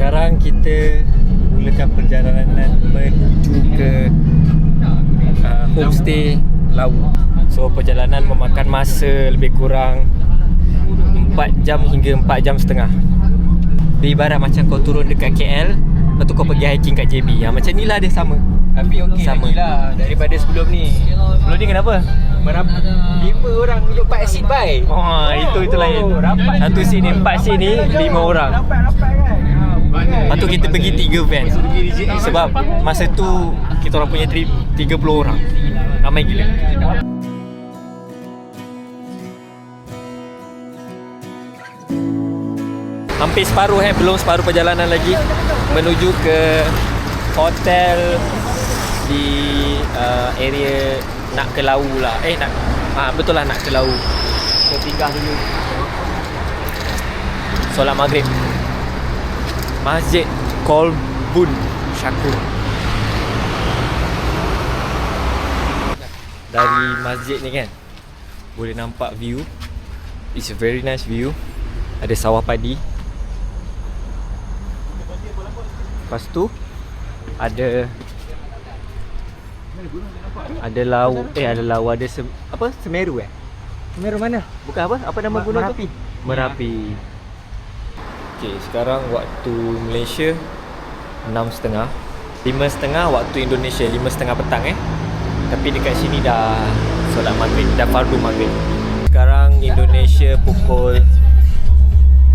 Sekarang kita mulakan perjalanan menuju ke homestay Lawu. So perjalanan memakan masa lebih kurang 4 jam hingga 4 jam setengah. Ibarat macam kau turun dekat KL, lepas tu kau pergi hiking kat JB. Macam ni lah dia sama. Tapi okey lagi lah daripada sebelum ni. Sebelum ni kenapa? 5 orang duduk 4 seat baik. Oh, itu lain. Satu seat ni, 4 seat ni 5 orang. Rapat-rapat kan. Lepas tu kita pergi 3 van. Sebab masa tu kita orang punya trip 30 orang. Ramai gila. Hampir separuh belum separuh perjalanan lagi menuju ke hotel di area nak ke Lawu lah. Betul lah nak ke Lawu. Kita tinggal dulu solat maghrib Masjid Kolbun Syakur. Dari masjid ni kan boleh nampak view. It's a very nice view. Ada sawah padi. Lepas tu ada lawu, ada Semeru Semeru mana? Bukan apa? Apa nama gunung tu? Merapi. Okey, sekarang waktu Malaysia 6.30. 5.30 waktu Indonesia, 5.30 petang Tapi dekat sini dah solat maghrib, dah fardu maghrib. Sekarang Indonesia pukul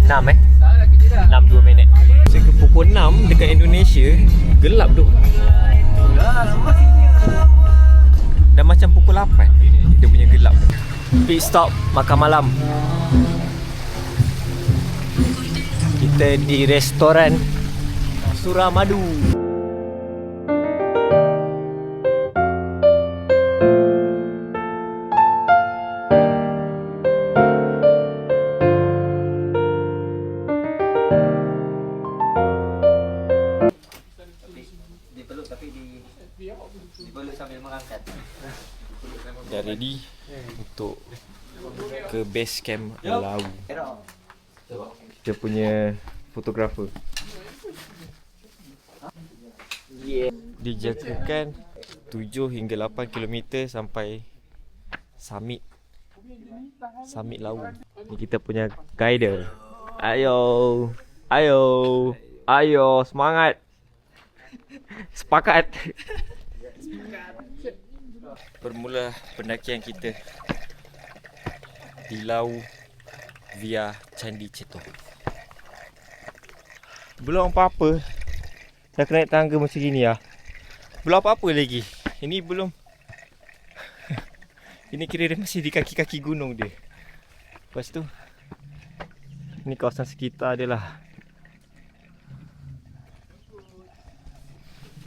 6 6.2 minit. Ke pukul 6 dekat Indonesia gelap tu. Dah macam pukul 8 dia punya gelap. Pit stop makan malam. Kita di restoran Suramadu. Dah ready untuk ke base camp Lawu. Kita punya fotografer dijatuhkan 7 hingga 8 km sampai summit Lawu. Ni kita punya guide. Ayo semangat. Sepakat. Bermula pendakian kita di Lawu via Candi Ceto. Belum apa-apa dah kena naik tangga macam gini lah. Belum apa-apa lagi. Ini belum. Ini kira dia masih di kaki-kaki gunung dia. Lepas tu ni kawasan sekitar dia lah.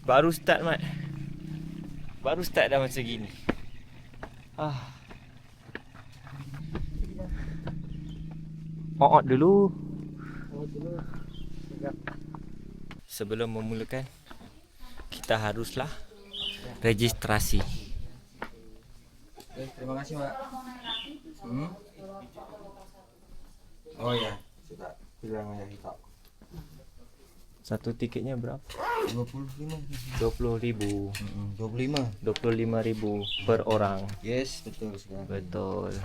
Baru start Mat. Baru start dah macam gini. Out dulu. Sebelum memulakan, kita haruslah registrasi. Terima kasih, Pak. Oh ya, sudah bilang ayah hitam. Satu tiketnya berapa? 25. 20,000. 25,000 per orang. Yes, betul sekali. Betul.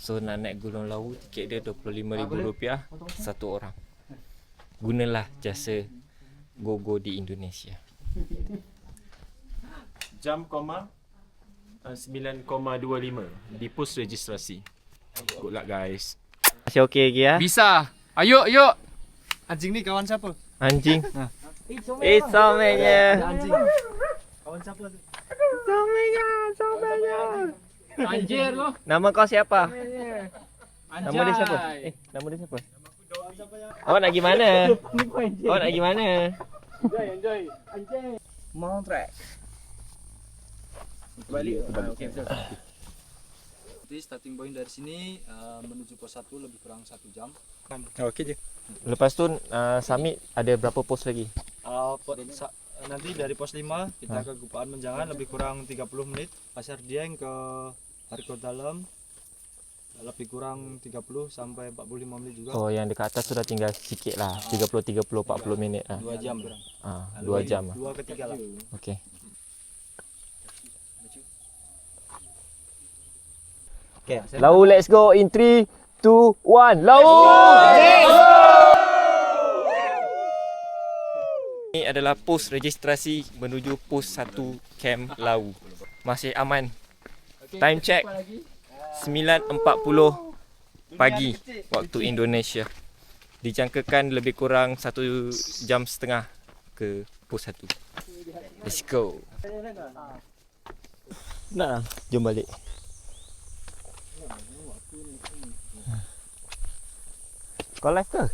So nak naik Gunung Lawu, tiket dia RM25,000 satu orang. Gunalah jasa GoGo di Indonesia. Jam 9,25 di pos registrasi. Good luck guys. Masih okey lagi ya? Bisa. Ayo. Anjing ni kawan siapa? Anjing. Somenya. Anjing. Kawan siapa tu? Somenya. Anjir lo. Nama kau siapa? Anjay. Nama dia siapa? Nama dia siapa? Awak nak pergi mana? Awak nak pergi mana? Enjoy. Anjing. Mau track. Balik. Jadi starting point dari sini menuju pos 1 lebih kurang 1 jam. Okey je. Lepas tu summit ada berapa pos lagi? Nanti dari pos 5 kita ke Gupaan Menjangan lebih kurang 30 menit. Pasar Dieng ke Hariko Dalam lebih kurang 30 sampai 45 menit juga. Oh, yang dekat atas sudah tinggal sikit lah. 30, 40 minit lah. 2 jam kurang. 2 jam lah. 2 ke 3 lah. Okey. Okay. Lau, let's go in 3, 2, 1. Lau! Ini adalah pos registrasi menuju pos 1 Camp Lau. Masih aman. Time check 9.40 pagi waktu Indonesia. Dijangkakan lebih kurang 1 jam setengah ke pos 1. Let's go. Nah, jom balik. Kau live ke?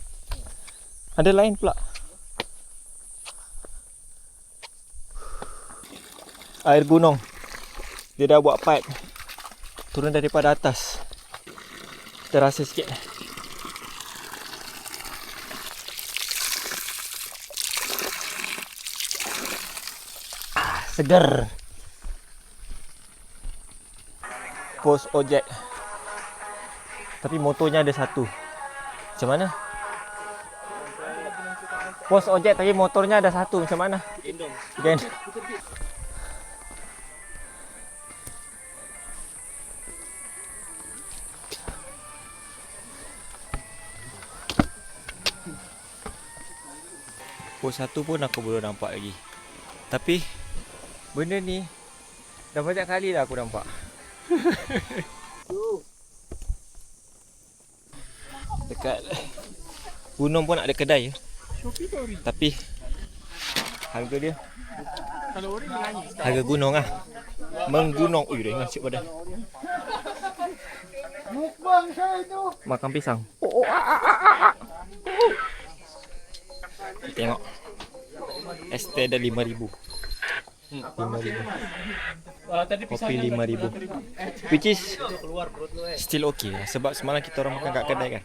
Ada lain pula. Air gunung. Dia dah buat pipe turun daripada atas. Terasa sikit. Segar. Pos ojek. Tapi motornya ada satu. Macam mana? Pos ojek tapi motornya ada satu. Macam mana? Gendong. Pos 1 pun aku belum nampak lagi. Tapi benda ni dah banyak kali dah aku nampak. Dekat gunung pun ada kedai. Tapi harga dia harga gunung lah. Menggunung. Ui, dah ingat cik badan. Makan pisang. Kita tengok. ST ada 5,000. 5,000. Kopi 5,000. Which is still okay lah. Sebab semalam kita orang makan kat kedai kan.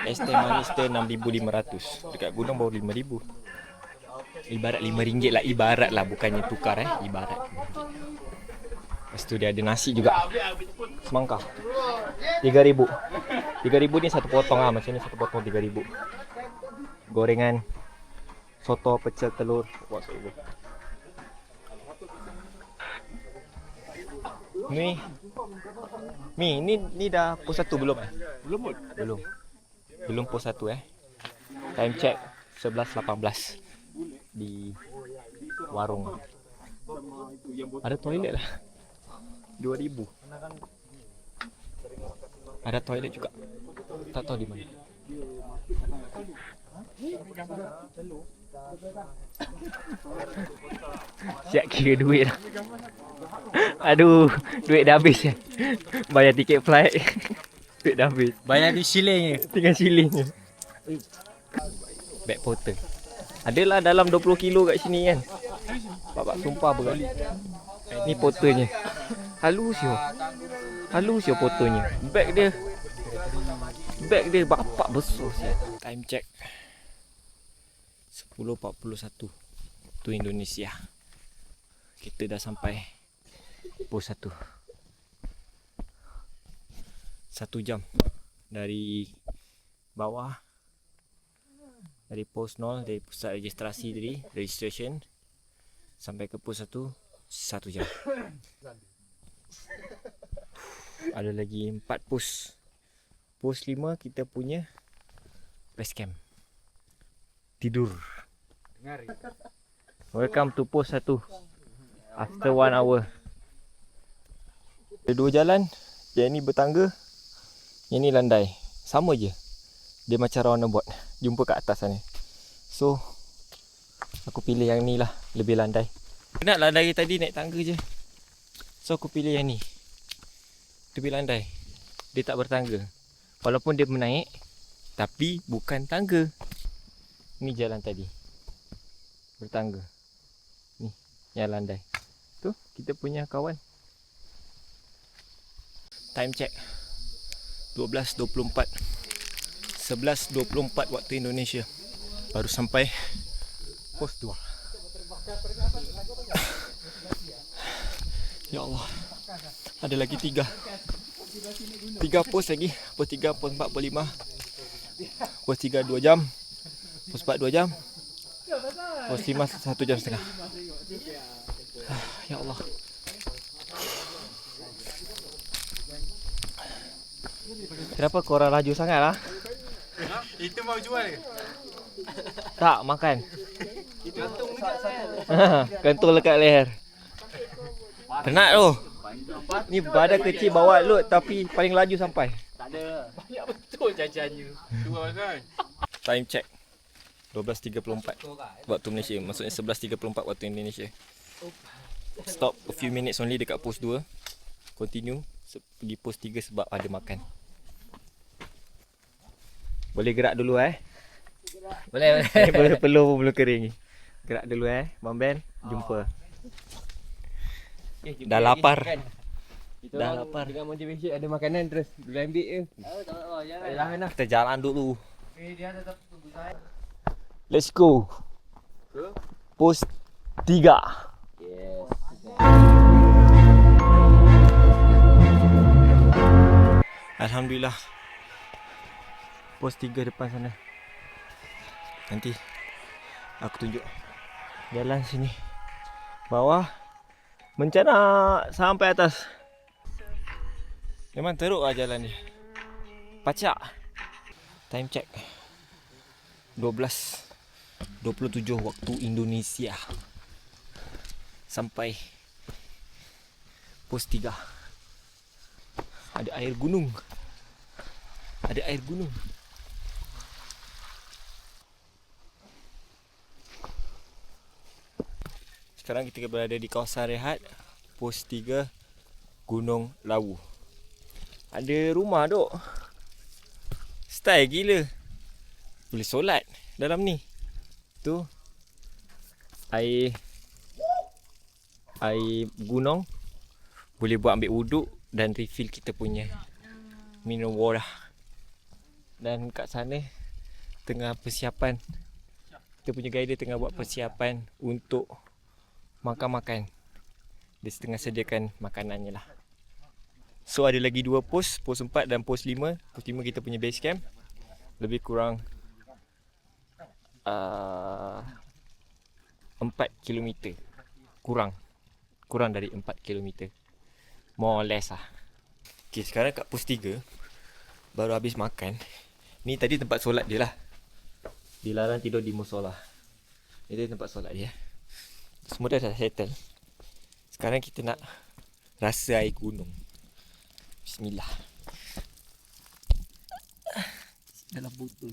ST manis tu 6,500. Dekat gunung baru 5,000. Ibarat RM5 lah. Ibarat lah, bukannya tukar ibarat. Lepas tu dia ada nasi juga. Semangka 3,000. 3,000 ni satu potong lah. Macam ni satu potong 3,000. Gorengan, soto, pecel, telur, whatever. Ni dah pos 1 belum Belum pos 1 Time check 11.18 di warung. Ada toilet lah. 2,000. Ada toilet juga. Tak tahu di mana. Siap kira duit lah. Aduh, duit dah habis ya. Bayar tiket flight. Duit dah habis. Bayar di shilling je. Tinggal shilling je. Bag porter. Adalah dalam 20 kilo kat sini kan. Bapak sumpah berat. Ni porternya. Halus yo porternya. Bag dia bapak besar siap. Time check 10.41 tu Indonesia. Kita dah sampai pos 1. 1 jam dari bawah, dari pos 0, dari pusat registrasi tadi, registration, sampai ke pos 1, 1 jam. Ada lagi 4 pos. Pos 5 kita punya base camp. Tidur. Welcome to pos 1. After 1 hour. Ada 2 jalan. Yang ni bertangga, yang ni landai. Sama je. Dia macam roundabout. Jumpa kat atas sana. So aku pilih yang ni lah, lebih landai. Nak lah dari tadi naik tangga je. So aku pilih yang ni. Lebih landai. Dia tak bertangga. Walaupun dia menaik, tapi bukan tangga. Ni jalan tadi. Bertangga. Ni yang landai. Tu kita punya kawan. Time check 12.24. 11.24 waktu Indonesia. Baru sampai pos 2. Ya Allah. Ada lagi 3. 3 pos lagi. Pos 3, pos 4, pos 5. Pos 3 2 jam. Pos 4 2 jam. Pos 5 1 jam setengah. Ya Allah. Kenapa korang laju sangat lah? Itu mau jual ke? Tak, makan. Gantung dekat leher. Penat tu. Ni badan kecil bawa load tapi paling laju sampai. Banyak betul jajannya. Tu kan. Time check 12.34 waktu Malaysia. Maksudnya 11.34 waktu Indonesia. Stop a few minutes only dekat pos 2. Continue pergi pos 3 sebab ada makan. Boleh gerak dulu Boleh. Peluh pun belum kering. Gerak dulu Bang Ben. Jumpa. Dah lapar. Dah lapar. Dengan motivation ada makanan terus boleh ambil je. Jangan lah. Kita jalan dulu. Let's go. Pos 3. Alhamdulillah. Pos 3 depan sana. Nanti aku tunjuk jalan sini. Bawah mencana sampai atas. Memang teruk lah jalan ni. Pacak. Time check 12.27 waktu Indonesia. Sampai pos 3. Ada air gunung. Ada air gunung. Sekarang kita berada di kawasan rehat pos 3 Gunung Lawu. Ada rumah duk. Style gila. Boleh solat dalam ni. Tu air gunung. Boleh buat ambil wuduk dan refill kita punya minum water. Dan kat sana tengah persiapan. Kita punya guide tengah buat persiapan untuk makan-makan. Dia setengah sediakan makanannya lah. So ada lagi 2 pos, pos 4 dan pos 5. Pos 5 kita punya base camp. Lebih kurang 4 km. Kurang dari 4 km. More or less lah. Okay, sekarang kat pos 3 baru habis makan. Ni tadi tempat solat dia lah. Dilarang tidur di musola. Ini tempat solat dia. Semua dah settle. Sekarang kita nak rasa air gunung. Bismillah. Dalam botol.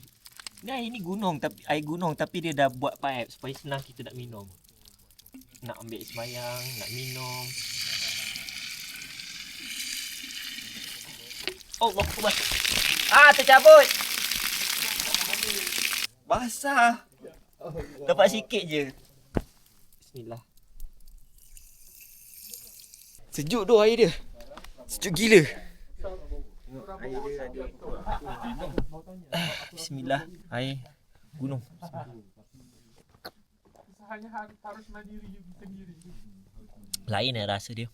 Ni air ni gunung tapi air gunung tapi dia dah buat pipe supaya senang kita nak minum. Nak ambil sembayang, nak minum. Oh, Allah. Tercabut. Basah. Dapat sikit je. Bismillah. Sejuk tu air dia. Sejuk gila. Bismillah. Air gunung. Lain rasa dia.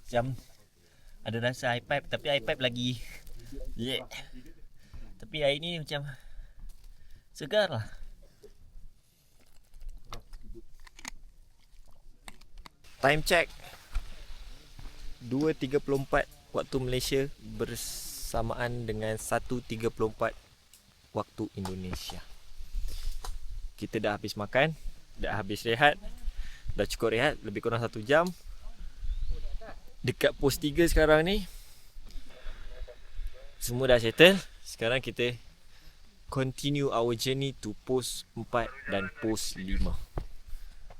Macam ada rasa air pipe tapi air pipe lagi. Tapi air ni macam segar lah. Time check 2.34 waktu Malaysia bersamaan dengan 1.34 waktu Indonesia. Kita dah habis makan, dah habis rehat, dah cukup rehat lebih kurang 1 jam. Dekat pos 3 sekarang ni semua dah settle. Sekarang kita continue our journey to pos 4 dan pos 5.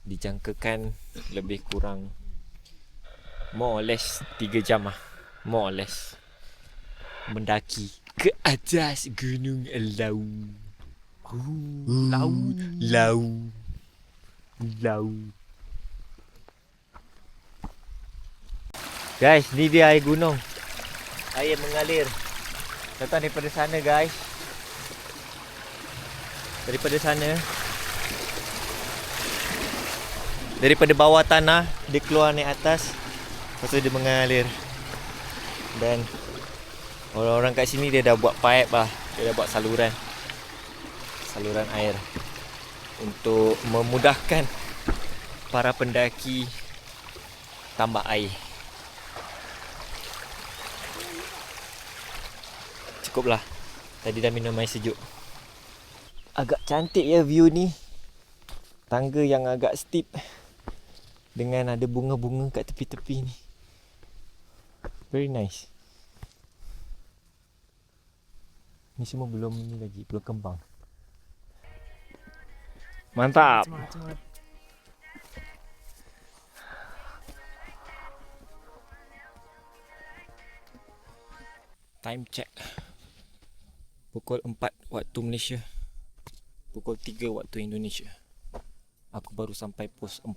Dijangkakan lebih kurang more or less 3 jam lah. More or less mendaki ke atas Gunung Lawu. Lawu. Guys, ni dia air gunung. Air mengalir. Datang daripada sana guys. Daripada sana. Daripada bawah tanah dia keluar naik atas. Lepas tu dia mengalir. Dan orang-orang kat sini dia dah buat pipe lah. Dia dah buat saluran air untuk memudahkan para pendaki tambak air. Cukuplah. Tadi dah minum air sejuk. Agak cantik ya view ni. Tangga yang agak steep dengan ada bunga-bunga kat tepi-tepi ni. Very nice. Ni semua belum ni lagi, belum kembang. Mantap. Time check. Pukul 4 waktu Malaysia. Pukul 3 waktu Indonesia. Aku baru sampai pos 4.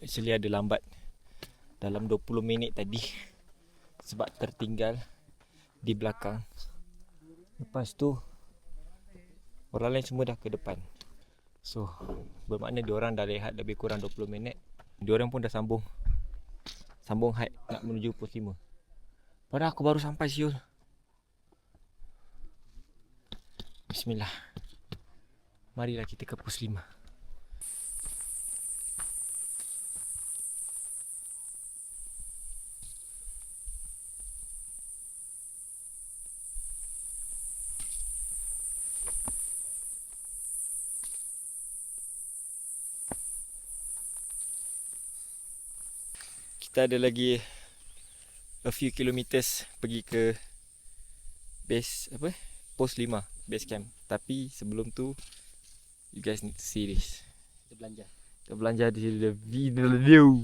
Actually ada lambat dalam 20 minit tadi sebab tertinggal di belakang. Lepas tu orang lain semua dah ke depan. So bermakna diorang dah rehat lebih kurang 20 minit. Diorang pun dah sambung hike nak menuju pos 5. Padahal aku baru sampai siul. Bismillah. Marilah kita ke pos 5. Kita ada lagi a few kilometers pergi ke base pos 5 base camp. Tapi sebelum tu you guys need to see this. Kita belanja di video.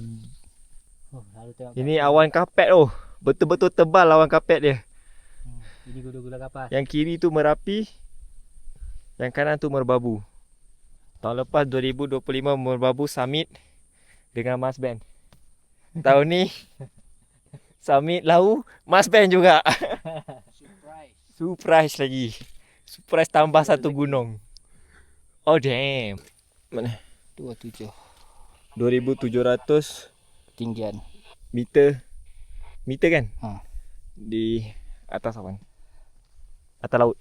Ini awan kapet tu. Betul-betul tebal awan kapet dia. Ini gula-gula kapal. Yang kiri tu Merapi, yang kanan tu Merbabu. Tahun lepas 2025 Merbabu summit dengan Mas Ben. Tahun ni summit Lau Mas Ben juga. Surprise lagi. Surprise tambah satu gunung. Oh damn. Mana? 2700 Tinggian. meter kan? Ha. Di atas awan. Atas laut.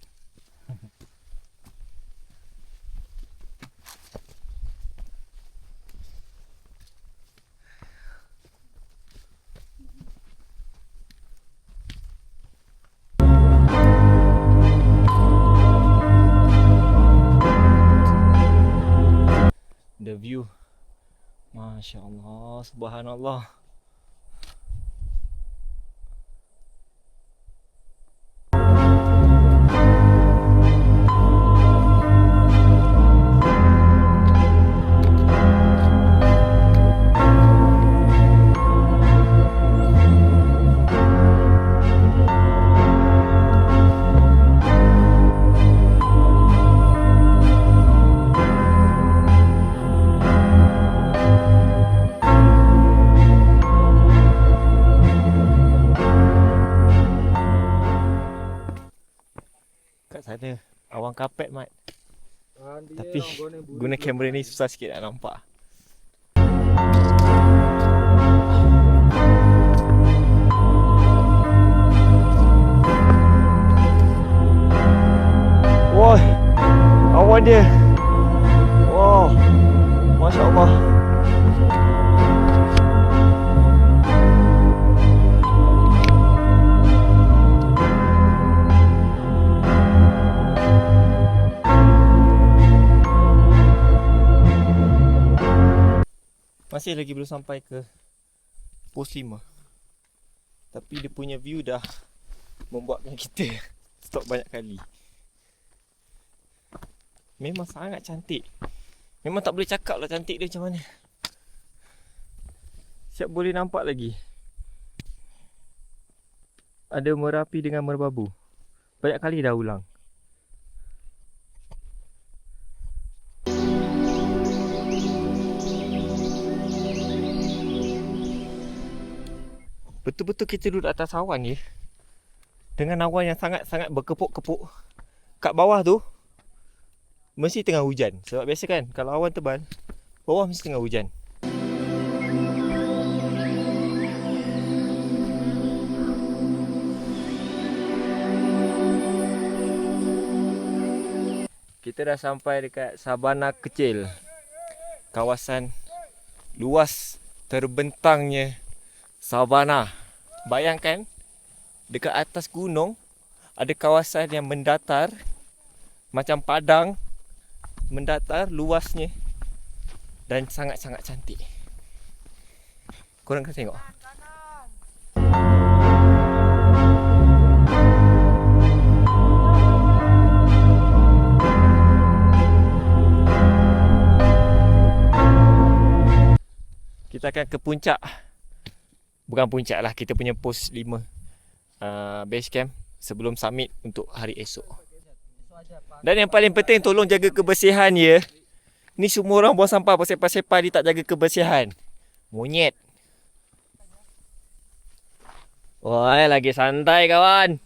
The view, Masya Allah, Subhanallah. Sana awan kapet mat. Tapi guna kamera ni susah sikit nak nampak. Wah, awan dia. Wow, Masya Allah. Masih lagi belum sampai ke pos 5. Tapi dia punya view dah membuatkan kita stop banyak kali. Memang sangat cantik. Memang tak boleh cakap lah cantik dia macam mana. Siap boleh nampak lagi ada Merapi dengan Merbabu. Banyak kali dah ulang. Betul-betul kita duduk atas awan je. Dengan awan yang sangat-sangat berkepuk-kepuk. Kat bawah tu mesti tengah hujan. Sebab biasa kan kalau awan tebal, bawah mesti tengah hujan. kita dah sampai dekat Sabana Kecil. Kawasan luas terbentangnya Sabana. Bayangkan dekat atas gunung ada kawasan yang mendatar macam padang, mendatar luasnya dan sangat-sangat cantik. Korang kan tengok. Kita akan ke puncak. Bukan puncak lah, kita punya pos 5 base camp sebelum summit untuk hari esok. Dan yang paling penting, tolong jaga kebersihan ya. Ni semua orang buang sampah pasal-pasal dia tak jaga kebersihan. Monyet. Wah, lagi santai kawan.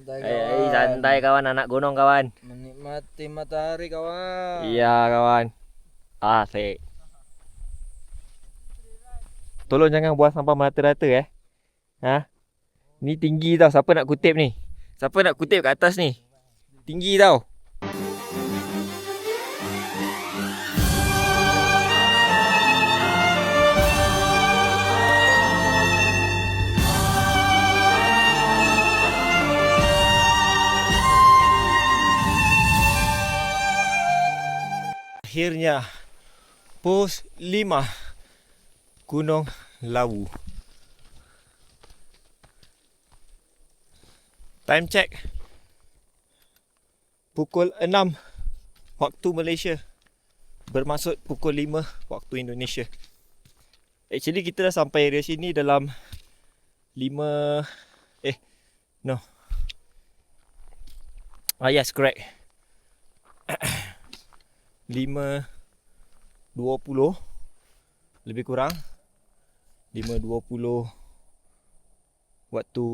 Santai kawan, anak gunung kawan. Menikmati matahari kawan. Iya kawan. Asik. Tolong jangan buang sampah merata-rata Ha? Ni tinggi tau, siapa nak kutip ni? Siapa nak kutip kat atas ni? Tinggi tau. Akhirnya pos 5 Gunung Lawu. Time check pukul 6 waktu Malaysia, bermaksud pukul 5 waktu Indonesia. Actually kita dah sampai area sini dalam 5 correct 5.20 lebih kurang 5.20 waktu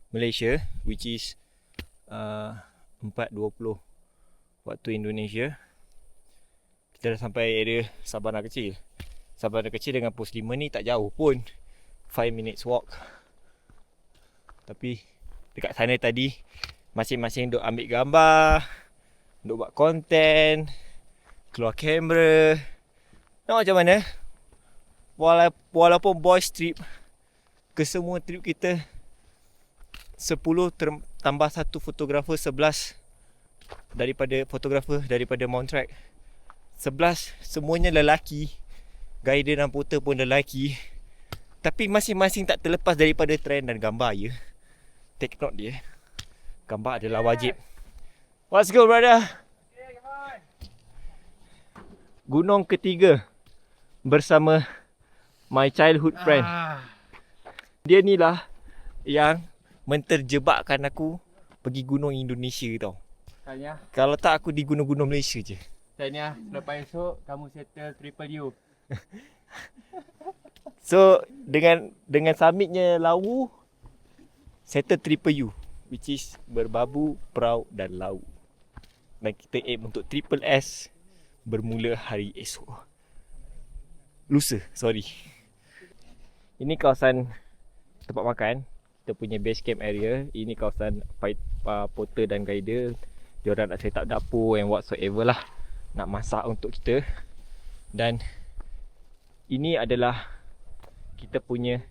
Malaysia, which is 4.20 waktu Indonesia. Kita dah sampai area Sabana Kecil. Sabana Kecil dengan pos 5 ni tak jauh pun, 5 minutes walk. Tapi dekat sana tadi masing-masing duk ambil gambar, duk buat konten, keluar kamera. Nak macam mana? Walaupun boys trip, kesemua trip kita 10 tambah 1 fotografer, 11 daripada Mount Track. 11 semuanya lelaki. Guider dan porter pun lelaki. Tapi masing-masing tak terlepas daripada trend dan gambar ya. Take note dia. Gambar adalah wajib. Let's go brother. Gunung ketiga bersama my childhood friend. Dia ni lah yang menterjebakkan aku pergi gunung Indonesia tau. Tanya, Kalau tak aku di gunung-gunung Malaysia je. Tanya, lepas esok kamu settle triple U. So dengan summitnya Lawu, settle triple U, which is berbabu, perahu dan lawu. Dan kita aim untuk triple S bermula hari esok. Lusa, sorry. Ini kawasan tempat makan, kita punya base camp area. Ini kawasan porter dan guider. Diorang nak set up dapur and whatsoever lah, nak masak untuk kita. Dan ini adalah kita punya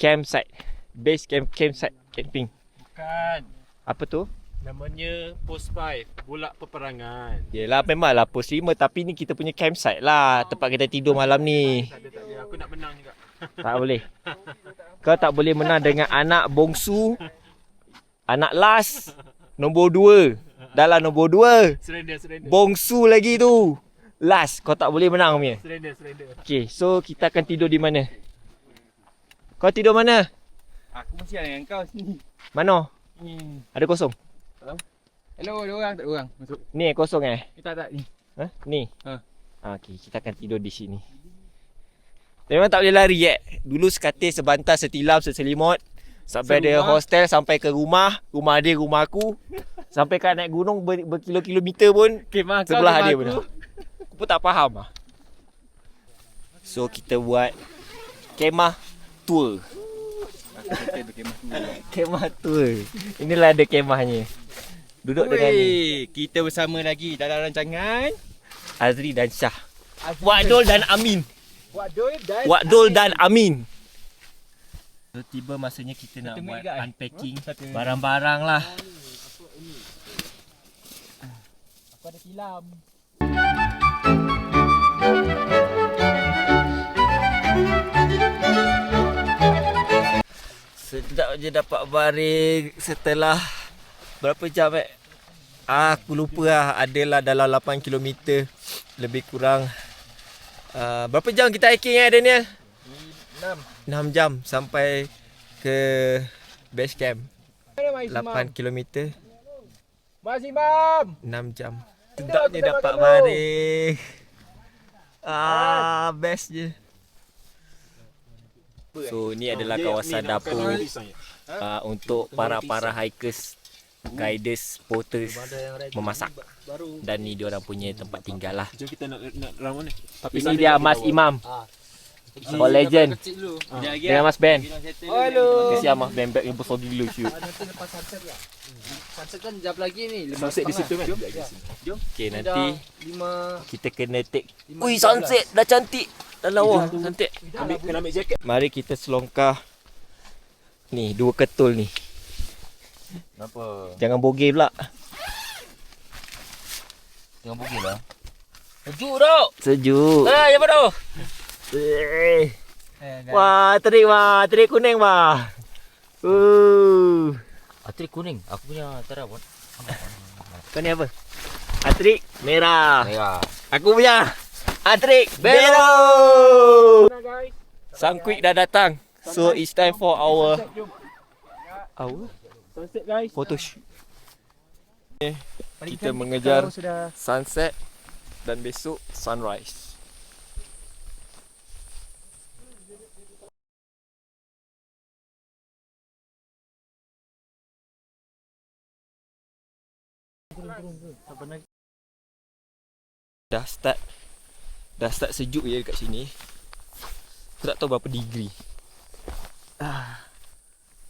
campsite, base camp, campsite camping. Bukan. Apa tu? Namanya Post 5, Bulak Peperangan. Yelah memanglah pos 5, tapi ni kita punya campsite lah, tempat kita tidur malam ni. Tak ada. Aku nak menang juga. Tak boleh. Kau tak boleh menang dengan anak bongsu, anak last, nombor 2. Dah lah nombor 2. Surrender. Bongsu lagi tu. Last, kau tak boleh menang punya. Surrender. Okay, so kita akan tidur di mana? Kau tidur mana? Aku masih dengan kau sini. Mana? Ada kosong? Hello, ada orang tak ada orang masuk? Ni kosong Tak ni. Ha? Ni? Ha. Okay, kita akan tidur di sini. Memang tak boleh lari Dulu sekatil, sebantal, setilam, seselimut. Sampai ada hostel, sampai ke rumah dia, rumah aku. Sampai kat naik gunung berkilo-kilometer pun Kemah kau, sebelah kemah dia aku. pun. Aku pun tak faham lah. So kita buat kemah tour. Aku kata tu kemah tu. Kemah tour. Inilah ada kemahnya. Duduk dengan ni. Kita bersama lagi dalam rancangan Azri dan Syah. Wak Dol dan Amin. Wak Dol dan Amin. So, tiba masanya kita nak buat unpacking barang-barang lah. Aku ada tilam. Sedap je dapat baring setelah berapa jam aku lupa lah. Adalah dalam 8 km lebih kurang. Berapa jam kita hiking Daniel? 6 jam sampai ke base camp. 8 km. Mas Imam. 6 jam. Sedapnya dapat baring. Best je. So ni adalah kawasan dapur untuk para hikers, guiders, porters memasak. Dan ni diorang punya tempat tinggal lah. Jom kita nak round mana? Ini dia Mas Imam. Oh legend. Dengan Mas Ben. Hello. Kesian Mas Ben, bag yang besar gila siut. Nanti lepas sunset ya. Sunset kan jap lagi ni. Sunset di situ kan? Okay, nanti 5. kita kena take. Ui, sunset dah cantik. Dah lawa cantik. Kena ambil jaket. Mari kita selongkar. Ni, 2 ketul ni. Kenapa? Jangan bogey pula. Jangan bogey lah. Sejuk tau. Sejuk. Siapa tu? Wah, terik kuning wah. Atrik kuning. Aku punya tera pun. Kau ni apa? Atrik merah. Merah. Aku punya Atrik biru. Sang quick dah datang. So it's time for our Sunset guys. photoshoot. Kita mengejar sunset dan besok sunrise. Dah start sejuk je dekat sini. Aku tak tahu berapa degree.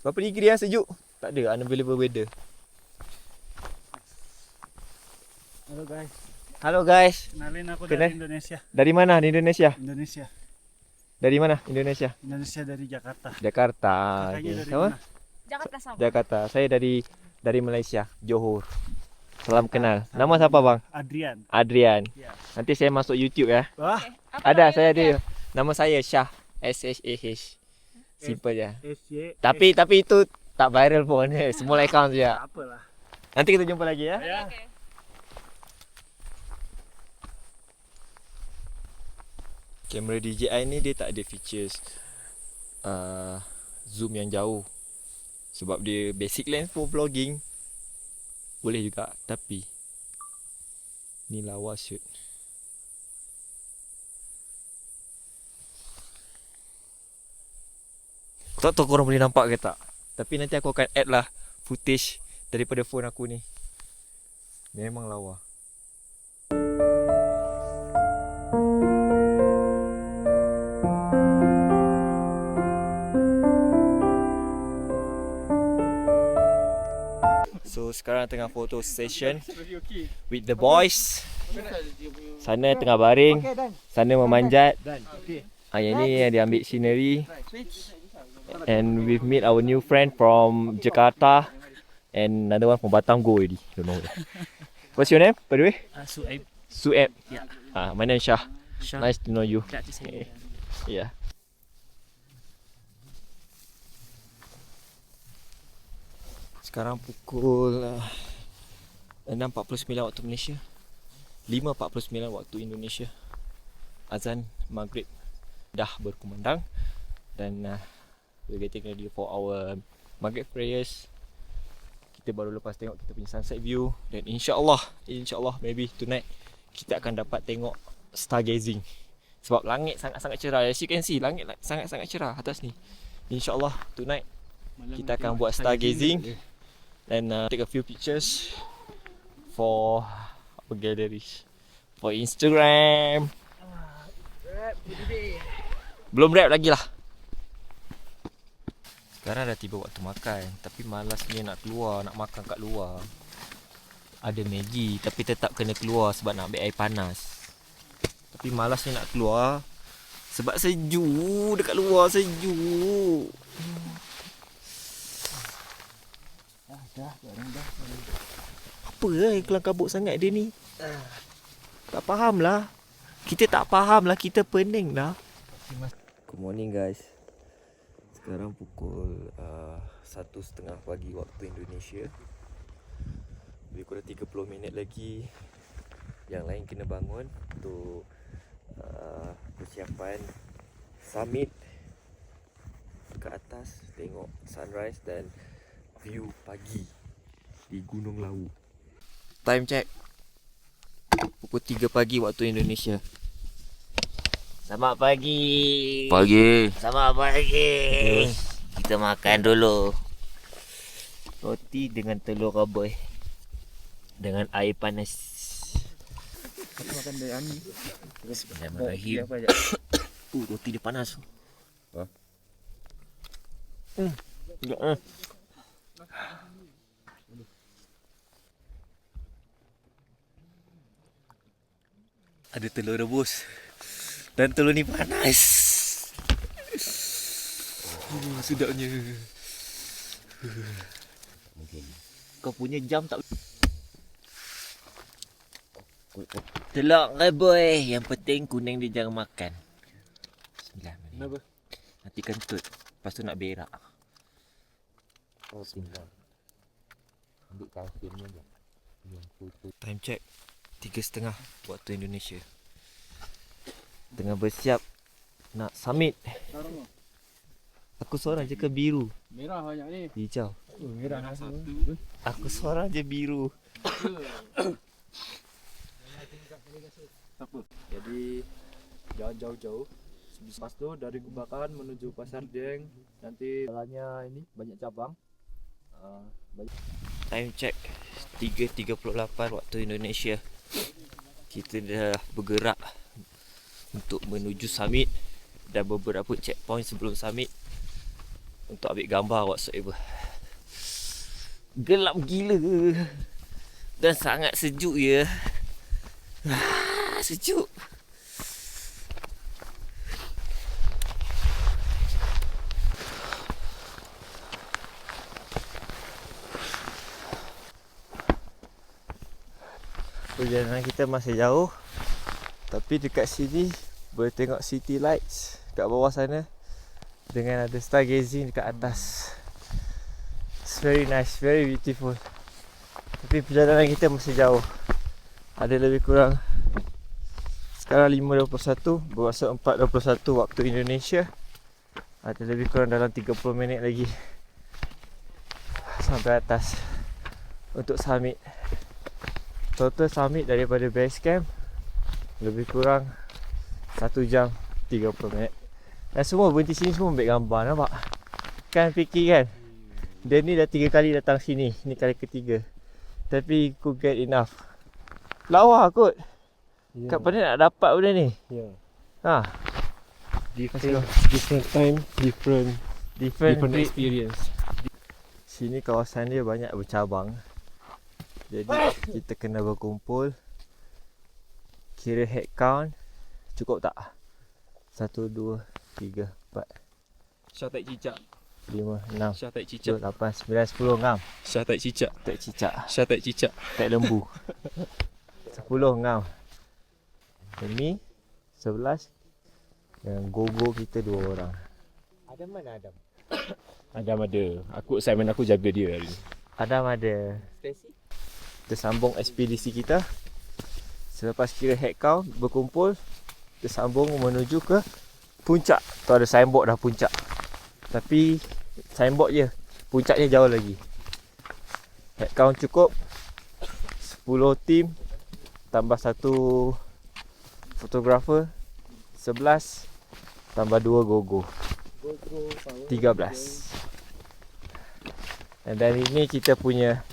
Berapa degree yang sejuk? Tak ada, unavailable weather. Halo guys. Kenalin aku Kenal? dari Indonesia. Dari mana di Indonesia? Indonesia. Dari mana Indonesia? Indonesia dari Jakarta. Jakarta. Kakaknya Okay. dari Sama? mana? Jakarta sama. Jakarta. Saya dari Malaysia, Johor. Salam kenal. Nama siapa bang? Adrian. Adrian. Ya. Nanti saya masuk YouTube ya. Wah, Apa Ada nama saya YouTube-nya? ada. Nama saya Syah. SHAH. Simple je. SY. Tapi itu tak viral pun. Small account je. Tak apalah. Nanti kita jumpa lagi ya. Ya. Okay. Kamera DJI ni dia tak ada features zoom yang jauh. Sebab dia basic lens for vlogging. Boleh juga, tapi ni lawa shoot. Aku tak tahu korang boleh nampak ke tak. Tapi nanti aku akan add lah footage daripada phone aku ni. Memang lawa. So sekarang tengah photo session with the boys. Sana tengah baring, sana memanjat. Yang ni yang dia ambil scenery. And we've met our new friend from Jakarta and another one from Batam. Go already. Don't know. What's your name, by the way? Suaib. Sueb. Yeah. My name is Shah. Shah. Nice to know you. Glad to see you. Yeah. Sekarang pukul 6.49 waktu Malaysia, 5.49 waktu Indonesia. Azan Maghrib dah berkumandang dan we're getting ready for our Maghrib prayers. Kita baru lepas tengok kita punya sunset view dan insyaAllah maybe tonight kita akan dapat tengok stargazing. Sebab langit sangat-sangat cerah. As you can see, langit sangat-sangat cerah atas ni. InsyaAllah tonight kita akan buat stargazing and take a few pictures for our galleries, for Instagram. Belum rap lagi lah. Sekarang dah tiba waktu makan, tapi malasnya nak keluar, nak makan kat luar. ada Maggi, tapi tetap kena keluar sebab nak ambil air panas. Tapi malasnya nak keluar sebab sejuk, dekat luar sejuk. Apa yang kelang kabut sangat dia ni? Tak faham lah. Kita tak faham lah, kita pening lah. Good morning guys. Sekarang pukul 1.30 pagi waktu Indonesia. Lebih kurang 30 minit lagi yang lain kena bangun untuk persiapan summit ke atas, tengok sunrise dan view pagi di Gunung Lawu. Time check pukul 3 pagi waktu Indonesia. Selamat pagi. Pagi. Selamat pagi. Kita makan dulu. Roti dengan telur rebus dengan air panas. Makan dari Ani. Bismillahirrahmanirrahim. Roti dia panas. Ada telur rebus dan telur ni panas. Sedapnya. Kau punya jam tak Telur rebus. Yang penting kuning dia jangan makan. Bismillahirrahmanirrahim. Kenapa? nanti kentut. Lepas tu nak berak. Oh, tinggal. Ambil kalsiumnya je. Time check 3.30 waktu Indonesia. Tengah bersiap nak summit. Aku seorang je ke biru? Merah banyak ni. Hijau. Oh, merah satu. Aku seorang je biru. Jadi jangan jauh-jauh. Lepas tu dari Kubakan menuju Pasar Dieng. Nanti jalannya ini banyak cabang. Time check 3.38 waktu Indonesia. Kita dah bergerak untuk menuju summit dan beberapa checkpoint sebelum summit untuk ambil gambar whatsoever. Gelap gila dan sangat sejuk ya. Sejuk. Perjalanan kita masih jauh, tapi dekat sini boleh tengok city lights kat bawah sana dengan ada stargazing dekat atas. It's very nice, very beautiful. Tapi perjalanan kita masih jauh. Ada lebih kurang sekarang 5.21 bermasa 4.21 waktu Indonesia. Ada lebih kurang dalam 30 minit lagi sampai atas untuk summit. Total summit daripada base camp lebih kurang 1 jam 30 minit. Dan semua berhenti sini semua ambil gambar, nampak? Kan fikir kan? Dia ni dah 3 kali datang sini. Ni kali ketiga. Tapi could get enough. Lawa kot. Yeah. Kat mana nak dapat benda ni? Yeah. Ha, Different time, different experience. sini kawasan dia banyak bercabang. Jadi kita kena berkumpul. Kira head count. Cukup tak? 1, 2, 3, 4, Syah tak cicak. 5, 6, Syah tak 7, cicak. 8, 9, 10 ngam. Syah tak cicak. Tak cicak. Syah tak cicak. Tak lembu. 10 ngam. Ini 11. Dengan gogo kita 2 orang. Adam mana Adam? Adam ada. Aku assignment aku jaga dia hari ni. Adam ada. Stacy? Kita sambung ekspedisi kita. Selepas kira head count berkumpul, kita sambung menuju ke puncak. Tu ada signboard dah puncak. Tapi signboard je. Puncaknya jauh lagi. Head count cukup 10 tim tambah 1 fotografer, 11 tambah 2 gogo, 13. Dan dari ini kita punya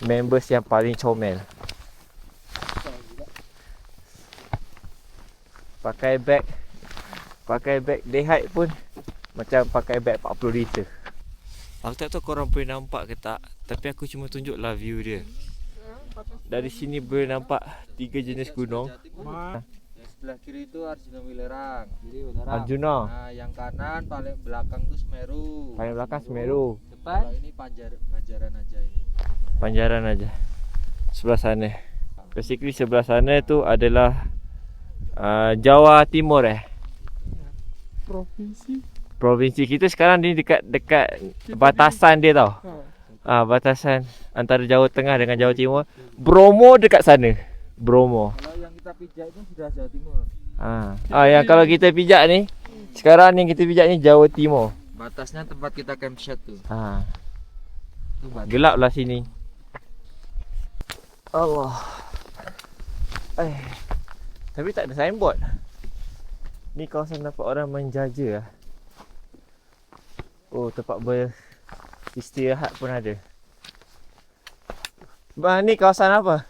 members yang paling comel. Pakai bag day hike pun macam pakai bag 40 liter. Aku tak tahu korang boleh nampak ke tak, tapi aku cuma tunjuklah view dia. dari sini boleh nampak 3 jenis gunung. Yang sebelah kiri itu Arjuna Wilerang. Arjuna, Nah, yang kanan paling belakang itu Semeru. paling belakang Semeru, Kalau ini Banjaran aja ini. Panjaran aja. Sebelah sana. Basically sebelah sana tu adalah Jawa Timur Provinsi kita sekarang ni dekat batasan dia tau. Batasan antara Jawa Tengah dengan Jawa Timur. Bromo dekat sana. Bromo. Kalau yang kita pijak itu sudah Jawa Timur. Yang kalau kita pijak ni, sekarang yang kita pijak ni Jawa Timur. Batasnya tempat kita campsite tuh. Itu batas. Gelap lah sini. Allah. Tapi tak ada signboard. Ni kawasan dapat orang menjaja lah. Oh, tempat beristirahat pun ada. Bang, ni kawasan apa?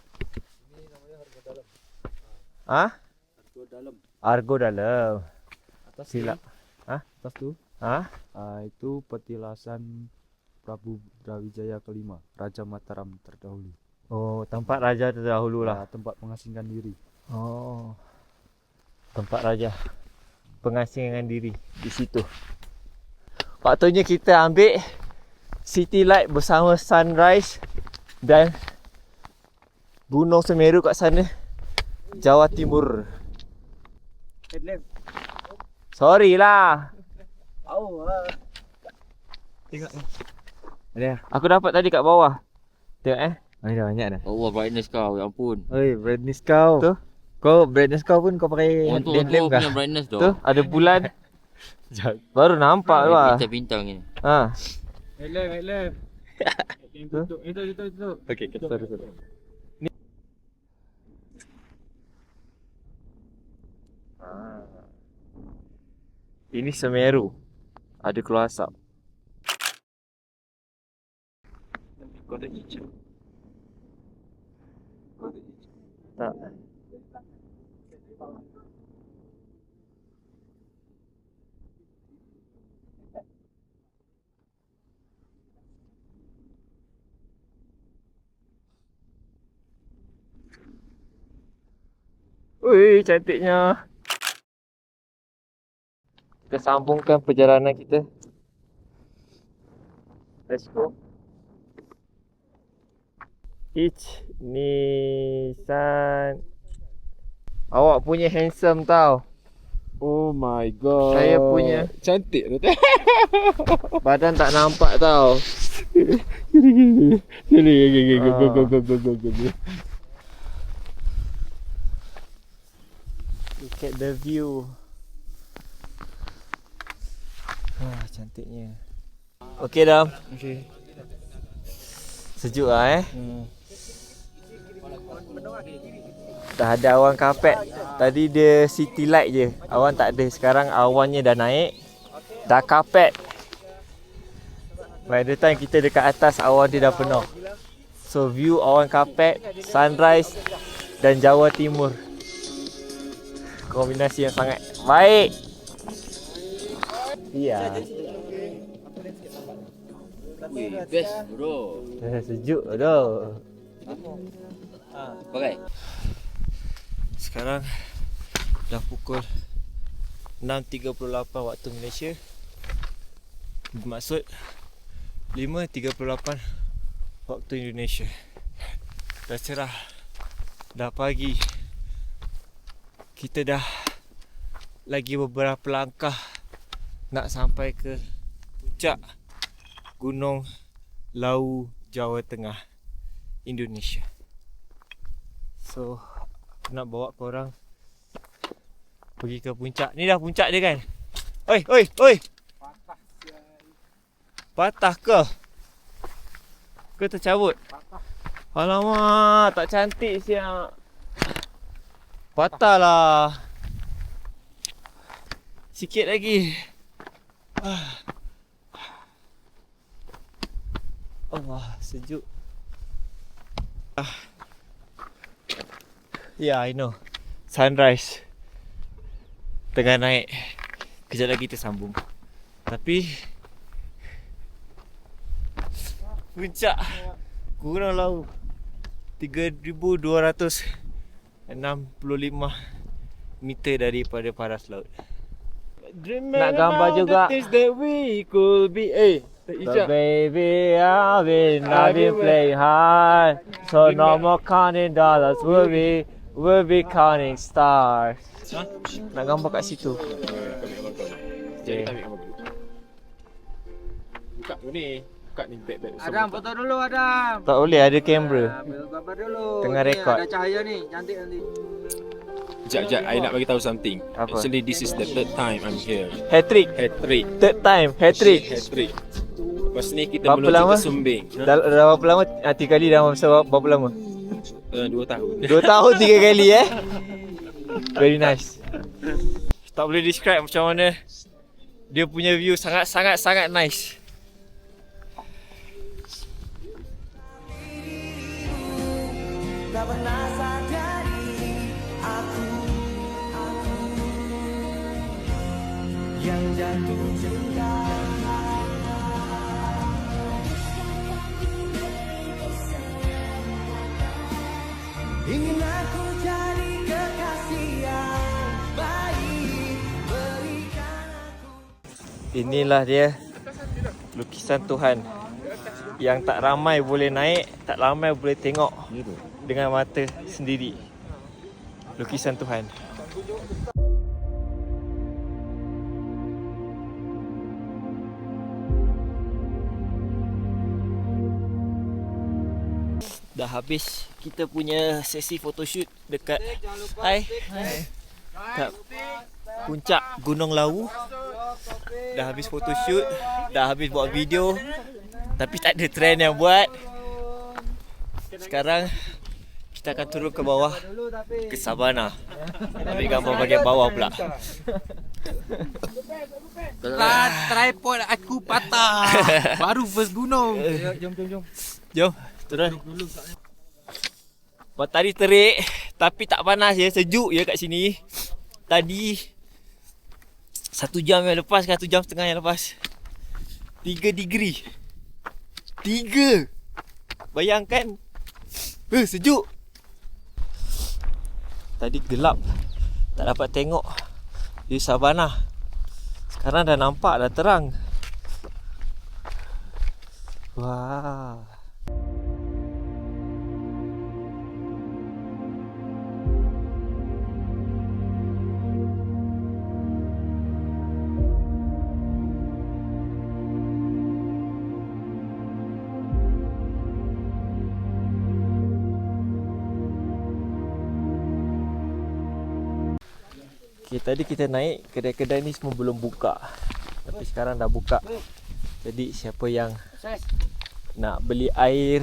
Ini namanya Argo Dalam. Argo Dalam. Argo Dalam. Atas Silap. Atas tu. Itu petilasan Prabu Brawijaya kelima, Raja Mataram terdahulu. Oh, tempat raja terdahulu lah. Tempat mengasingkan diri. Oh. Tempat raja pengasingan diri di situ. Waktunya kita ambil city light bersama sunrise dan Gunung Semeru kat sana, Jawa Timur. Sorry lah. Tengok ni. Aku dapat tadi kat bawah. Tengok Dah banyak dah. Allah, brightness kau, ya ampun. Oi, brightness kau. Tu. Kau brightness kau pun kau pakai lem kah? Brightness tu ada bulan. Baru nampak lah. Bintang ni. Lem. Itu. Okey, kita terus. Ini Semeru. Ada keluar asap. Kota hijau. Tak. Ui, cantiknya. Kita sambungkan perjalanan kita. Let's go. Nissan. Awak punya handsome tau. Oh my god. Saya punya. Cantik tu. Badan tak nampak tau. Sini. Go. Look at the view. Cantiknya. Okey Dam. Okey. Sejuk lah Dah ada awan kapet. Tadi dia city light je. Awan tak ada. Sekarang awannya dah naik. Dah kapet. By the time kita dekat atas, awan dia dah penuh. So view awan kapet, sunrise dan Jawa Timur. Kombinasi yang sangat baik. Ya. Best bro. Sejuk dah. Pakai. Sekarang dah pukul 6.38 waktu Malaysia. Bermaksud 5.38 waktu Indonesia. Dah cerah. Dah pagi. Kita dah lagi beberapa langkah nak sampai ke puncak Gunung Lawu, Jawa Tengah, Indonesia. So, aku nak bawa korang pergi ke puncak. Ni dah puncak dia kan? Oi. Patah ke? Ke tercabut? Alamak, tak cantik siap. Patah lah. Sikit lagi. Allah, sejuk. Yeah, I know. Sunrise tengah naik. Kejap lagi kita sambung. Tapi puncak Gunung Lawu 3,265 meter daripada paras laut. Nak gambar juga. that we could be. But baby, I've been playing hard, so no more counting dollars. We'll be counting stars. Nak gambar kat situ. Jadi ambil gambar dulu. Buka tu ni. Buka ni bag. Adam, foto dulu Adam. Tak boleh, ada kamera. Ambil gambar dulu. Tengah Ni rekod. Ada cahaya ni, cantik nanti. Sekejap, I nak bagi tahu something. Apa? Actually, this is the third time I'm here. Hat-trick. Hat-trick. Third time, hat-trick. Hat-trick. Lepas ni kita Berapa menuju lama? ke Sumbing. Dah berapa lama? 3 kali dalam masa berapa lama? 2 tahun. 2 tahun 3 kali Very nice. Tak boleh describe macam mana dia punya view, sangat nice. Tak pernah sadari aku yang jatuh cinta. Ingin aku cari kekasih yang baik, berikan aku. Inilah dia lukisan Tuhan yang tak ramai boleh naik, tak ramai boleh tengok dengan mata sendiri. Lukisan Tuhan. Dah habis kita punya sesi photoshoot dekat kat puncak Gunung Lawu. Dah habis photoshoot, dah habis buat video, tapi tak ada trend yang buat. Sekarang kita akan turun ke bawah, ke Sabana. Ambil gambar bahagian bawah pula. Tripod aku patah. Baru first gunung. Jom, turun. Matahari terik, tapi tak panas je, sejuk je kat sini. Tadi 1 jam yang lepas ke 1 jam setengah yang lepas, 3 degree. 3. Bayangkan. Sejuk. Tadi gelap, tak dapat tengok di Sabana. Sekarang dah nampak, dah terang. Wah. Okay, tadi kita naik, kedai-kedai ni semua belum buka. Tapi sekarang dah buka. Jadi siapa yang nak beli air,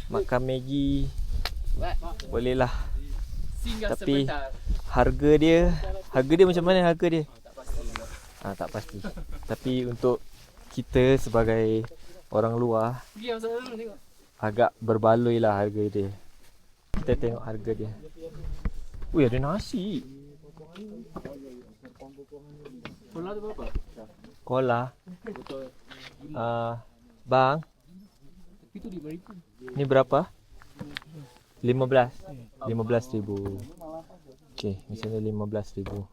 makan Maggi, bolehlah. Tapi harga dia macam mana harga dia? Tak pasti. Tapi untuk kita sebagai orang luar, agak berbaloi lah harga dia. Kita tengok harga dia. Ui, ada nasi. Kola tu berapa? Kola. Bang, Itu RM5,000. ni berapa? 15,000. Okey, misalnya 15,000.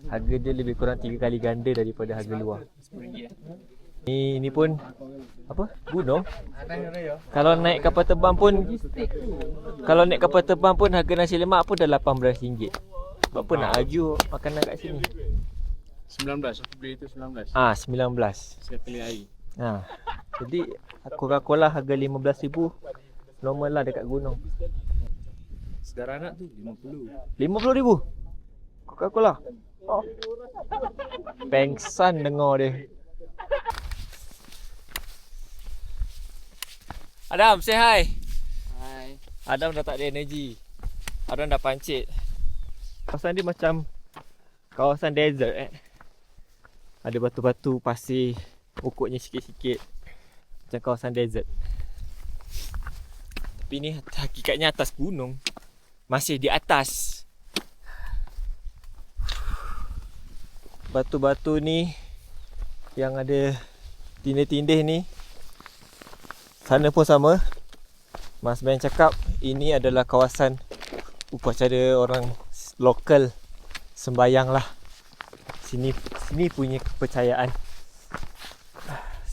Harga dia lebih kurang 3 kali ganda daripada harga luar. Ni pun apa? Gunung. Kalau naik kapal terbang pun harga nasi lemak pun dah RM18. Sebab apa nak argue makanan kat sini? 19, aku beli itu 19. 19. Sekali air. Jadi Coca-Cola harga 15,000. Normal lah dekat gunung. Saudara anak tu 50. 50,000 Coca-Cola. Pengsan dengar dia. Adam, say hi. Hai. Adam dah tak ada energi. Adam dah pancit. Kawasan dia macam kawasan desert Ada batu-batu, pasir, pokoknya sikit-sikit. Macam kawasan desert. Tapi ni hakikatnya atas gunung. Masih di atas. Batu-batu ni yang ada tindih-tindih ni, sana pun sama. Mas Ben cakap ini adalah kawasan upacara orang lokal sembayang lah. Sini punya kepercayaan.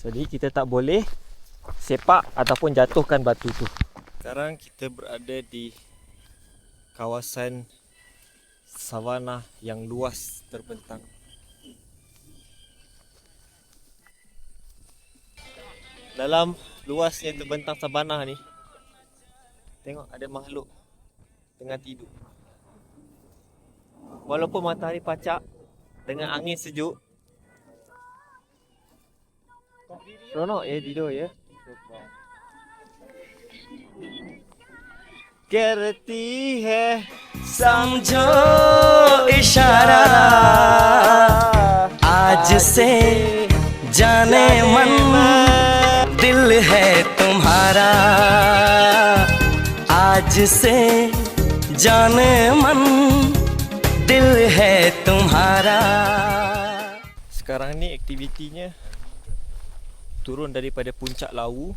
Jadi kita tak boleh sepak ataupun jatuhkan batu tu. Sekarang kita berada di kawasan savana yang luas terbentang. Dalam luasnya terbentang savana ni, tengok ada makhluk tengah tidur. Walaupun matahari pacak dengan angin sejuk, seronok ya tidur ya. करती है समझो इशारा आज से जाने मन दिल है तुम्हारा आज से जाने मन दिल है तुम्हारा. Sekarang ni aktivitinya turun daripada puncak Lawu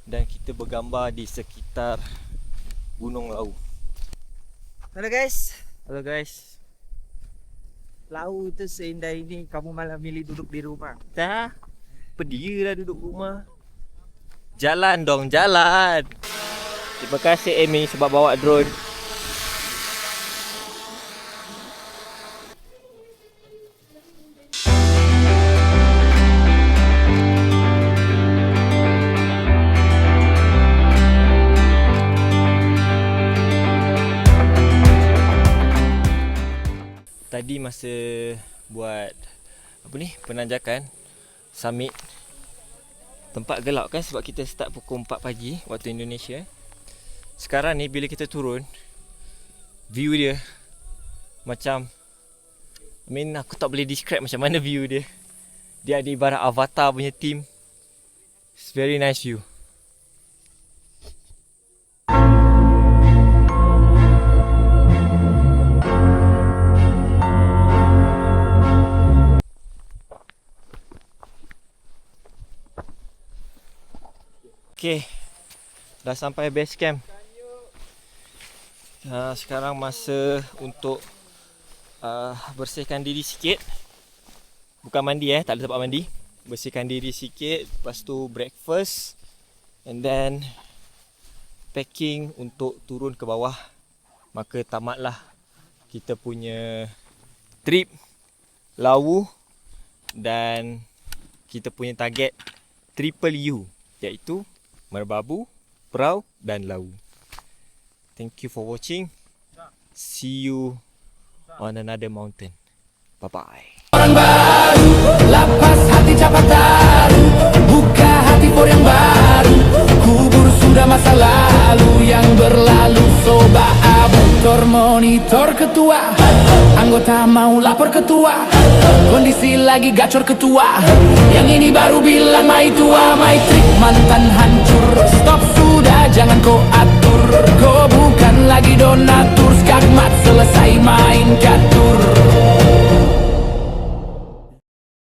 dan kita bergambar di sekitar Gunung Lawu. Halo guys. Halo guys. Lawu tu seindah ini, kamu malah milih duduk di rumah. Dah. Pedihlah duduk rumah. Jalan dong, jalan. Terima kasih Amy sebab bawa drone. Tadi masa buat penanjakan summit, tempat gelap kan sebab kita start pukul 4 pagi waktu Indonesia. Sekarang ni bila kita turun, view dia macam, aku tak boleh describe macam mana view dia. Dia ada ibarat Avatar punya theme. It's very nice view. Okay, dah sampai base camp. Sekarang masa untuk bersihkan diri sikit. Bukan mandi tak ada tempat mandi. Bersihkan diri sikit, lepas tu breakfast, and then packing untuk turun ke bawah. Maka tamatlah kita punya trip Lawu dan kita punya target Triple U, iaitu Merbabu, Prau dan Lawu. Thank you for watching. See you on another mountain. Bye-bye. Orang baru, lapas hati cepat taruh, buka hati for yang baru, kubur sudah masa lalu yang berlalu. Soba abutor monitor ketua, anggota mau lapor ketua, kondisi lagi gacor ketua, yang ini baru bilang mai tua, mai trik mantan hancur. Stop sudah jangan kau atur, kau bukan lagi donatur, skakmat selesai main catur.